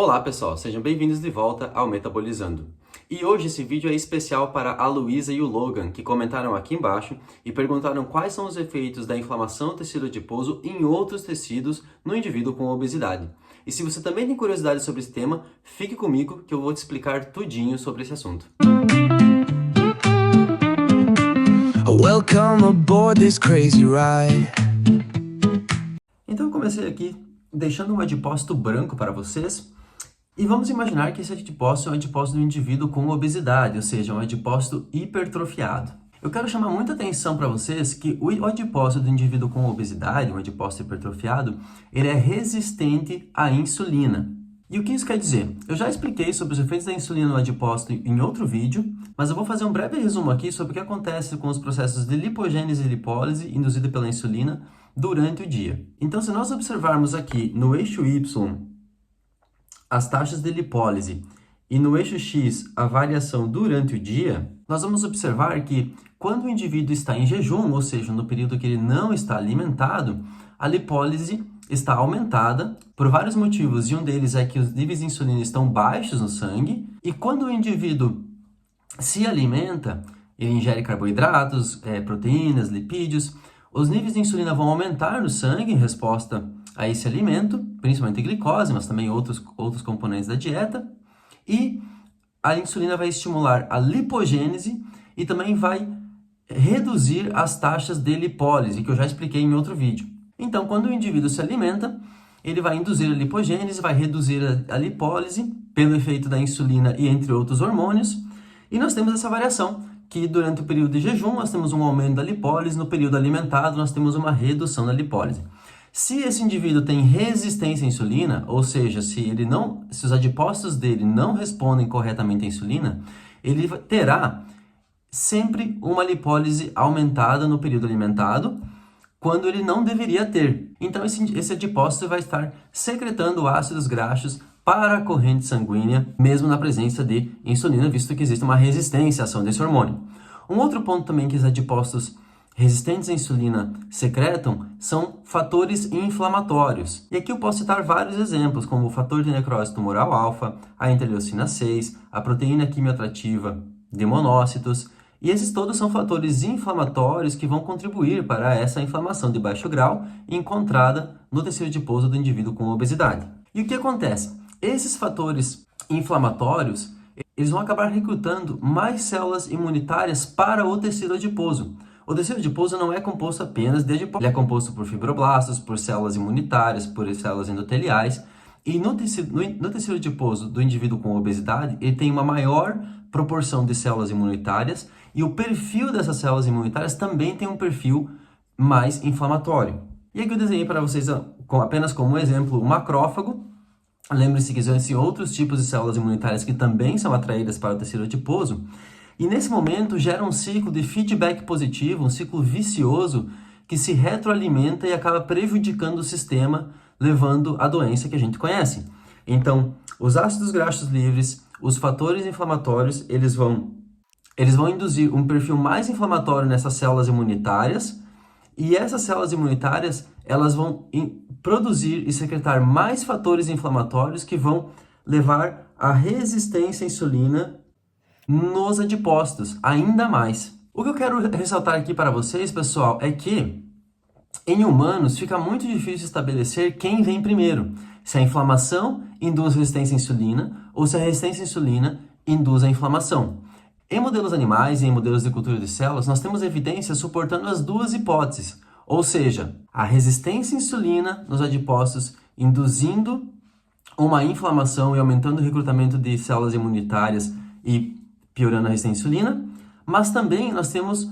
Olá pessoal, sejam bem-vindos de volta ao Metabolizando. E hoje esse vídeo é especial para a Luísa e o Logan, que comentaram aqui embaixo e perguntaram quais são os efeitos da inflamação do tecido adiposo em outros tecidos no indivíduo com obesidade. E se você também tem curiosidade sobre esse tema, fique comigo que eu vou te explicar tudinho sobre esse assunto. Welcome aboard this crazy ride. Então eu comecei aqui deixando um adipócito branco para vocês. E vamos imaginar que esse adipócito é um adipócito do indivíduo com obesidade, ou seja, um adipócito hipertrofiado. Eu quero chamar muita atenção para vocês que o adipócito do indivíduo com obesidade, um adipócito hipertrofiado, ele é resistente à insulina. E o que isso quer dizer? Eu já expliquei sobre os efeitos da insulina no adipócito em outro vídeo, mas eu vou fazer um breve resumo aqui sobre o que acontece com os processos de lipogênese e lipólise induzida pela insulina durante o dia. Então, se nós observarmos aqui no eixo Y as taxas de lipólise e no eixo X a variação durante o dia, nós vamos observar que quando o indivíduo está em jejum, ou seja, no período que ele não está alimentado, a lipólise está aumentada por vários motivos, e um deles é que os níveis de insulina estão baixos no sangue, e quando o indivíduo se alimenta, ele ingere carboidratos, proteínas, lipídios, os níveis de insulina vão aumentar no sangue em resposta a esse alimento, principalmente glicose, mas também outros componentes da dieta, e a insulina vai estimular a lipogênese e também vai reduzir as taxas de lipólise, que eu já expliquei em outro vídeo. Então, quando o indivíduo se alimenta, ele vai induzir a lipogênese, vai reduzir a lipólise pelo efeito da insulina e entre outros hormônios, e nós temos essa variação, que durante o período de jejum nós temos um aumento da lipólise, no período alimentado nós temos uma redução da lipólise. Se esse indivíduo tem resistência à insulina, ou seja, se os adipócitos dele não respondem corretamente à insulina, ele terá sempre uma lipólise aumentada no período alimentado, quando ele não deveria ter. Então esse adipócito vai estar secretando ácidos graxos para a corrente sanguínea, mesmo na presença de insulina, visto que existe uma resistência à ação desse hormônio. Um outro ponto também que os adipócitos resistentes à insulina secretam são fatores inflamatórios. E aqui eu posso citar vários exemplos, como o fator de necrose tumoral alfa, a interleucina 6, a proteína quimioatrativa de monócitos, e esses todos são fatores inflamatórios que vão contribuir para essa inflamação de baixo grau encontrada no tecido adiposo do indivíduo com obesidade. E o que acontece? Esses fatores inflamatórios, eles vão acabar recrutando mais células imunitárias para o tecido adiposo. O tecido adiposo não é composto apenas de adipócitos, ele é composto por fibroblastos, por células imunitárias, por células endoteliais. E no tecido adiposo do indivíduo com obesidade, ele tem uma maior proporção de células imunitárias e o perfil dessas células imunitárias também tem um perfil mais inflamatório. E aqui eu desenhei para vocês apenas como exemplo o macrófago. Lembre-se que existem outros tipos de células imunitárias que também são atraídas para o tecido adiposo. E nesse momento gera um ciclo de feedback positivo, um ciclo vicioso que se retroalimenta e acaba prejudicando o sistema, levando à doença que a gente conhece. Então, os ácidos graxos livres, os fatores inflamatórios, eles vão induzir um perfil mais inflamatório nessas células imunitárias, e essas células imunitárias, elas vão produzir e secretar mais fatores inflamatórios que vão levar à resistência à insulina nos adipócitos, ainda mais. O que eu quero ressaltar aqui para vocês, pessoal, é que em humanos fica muito difícil estabelecer quem vem primeiro, se a inflamação induz resistência à insulina ou se a resistência à insulina induz a inflamação. Em modelos animais e em modelos de cultura de células, nós temos evidências suportando as duas hipóteses, ou seja, a resistência à insulina nos adipócitos induzindo uma inflamação e aumentando o recrutamento de células imunitárias e piorando a resistência à insulina, mas também nós temos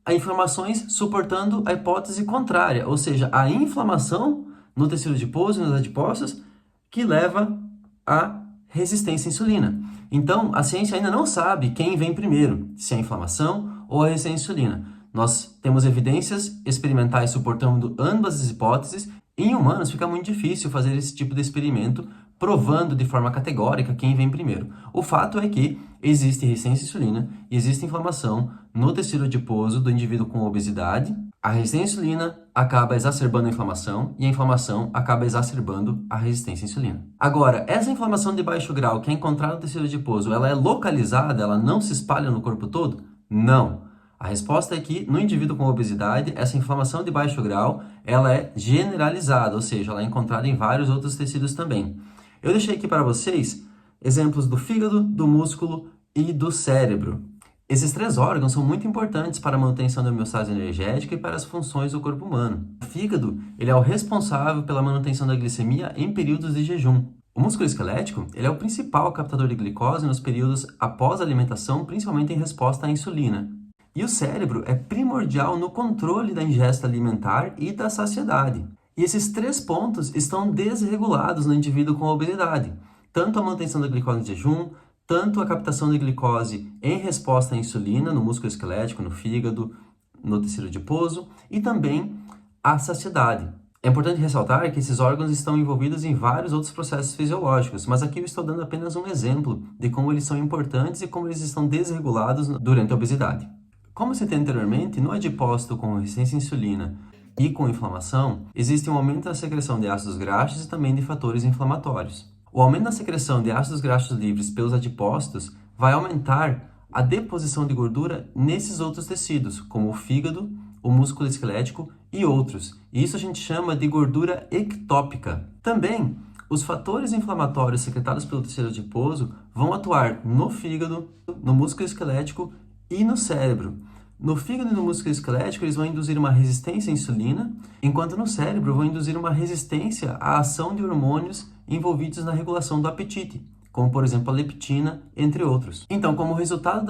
inflamações suportando a hipótese contrária, ou seja, a inflamação no tecido adiposo e nos adipócitos que leva à resistência à insulina. Então, a ciência ainda não sabe quem vem primeiro, se é a inflamação ou a resistência à insulina. Nós temos evidências experimentais suportando ambas as hipóteses. Em humanos fica muito difícil fazer esse tipo de experimento provando de forma categórica quem vem primeiro. O fato é que existe resistência à insulina e existe inflamação no tecido adiposo do indivíduo com obesidade, A resistência à insulina acaba exacerbando a inflamação e a inflamação acaba exacerbando a resistência à insulina. Agora, essa inflamação de baixo grau que é encontrada no tecido adiposo, ela é localizada, ela não se espalha no corpo todo? Não. A resposta é que, no indivíduo com obesidade, essa inflamação de baixo grau, ela é generalizada, ou seja, ela é encontrada em vários outros tecidos também. Eu deixei aqui para vocês exemplos do fígado, do músculo e do cérebro. Esses 3 órgãos são muito importantes para a manutenção da homeostase energética e para as funções do corpo humano. O fígado, ele é o responsável pela manutenção da glicemia em períodos de jejum. O músculo esquelético, ele é o principal captador de glicose nos períodos após a alimentação, principalmente em resposta à insulina. E o cérebro é primordial no controle da ingesta alimentar e da saciedade. E esses 3 pontos estão desregulados no indivíduo com obesidade. Tanto a manutenção da glicose em jejum, tanto a captação de glicose em resposta à insulina no músculo esquelético, no fígado, no tecido adiposo e também a saciedade. É importante ressaltar que esses órgãos estão envolvidos em vários outros processos fisiológicos, mas aqui eu estou dando apenas um exemplo de como eles são importantes e como eles estão desregulados durante a obesidade. Como citei anteriormente, no adipócito com resistência à insulina e com inflamação, existe um aumento da secreção de ácidos graxos e também de fatores inflamatórios. O aumento da secreção de ácidos graxos livres pelos adipócitos vai aumentar a deposição de gordura nesses outros tecidos, como o fígado, o músculo esquelético e outros. E isso a gente chama de gordura ectópica. Também, os fatores inflamatórios secretados pelo tecido adiposo vão atuar no fígado, no músculo esquelético e no cérebro. No fígado e no músculo esquelético, eles vão induzir uma resistência à insulina, enquanto no cérebro vão induzir uma resistência à ação de hormônios envolvidos na regulação do apetite, como por exemplo a leptina, entre outros. Então, como resultado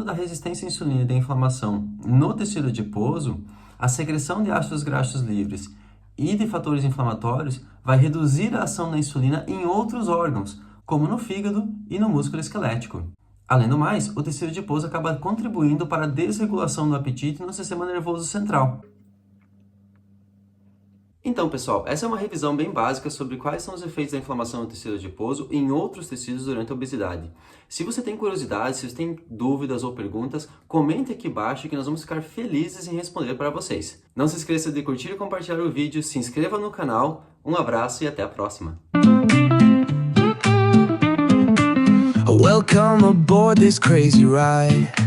da resistência à insulina e da inflamação no tecido adiposo, a secreção de ácidos graxos livres e de fatores inflamatórios vai reduzir a ação da insulina em outros órgãos, como no fígado e no músculo esquelético. Além do mais, o tecido adiposo acaba contribuindo para a desregulação do apetite no sistema nervoso central. Então, pessoal, essa é uma revisão bem básica sobre quais são os efeitos da inflamação no tecido adiposo e em outros tecidos durante a obesidade. Se você tem curiosidade, se você tem dúvidas ou perguntas, comente aqui embaixo que nós vamos ficar felizes em responder para vocês. Não se esqueça de curtir e compartilhar o vídeo, se inscreva no canal, um abraço e até a próxima! Welcome aboard this crazy ride.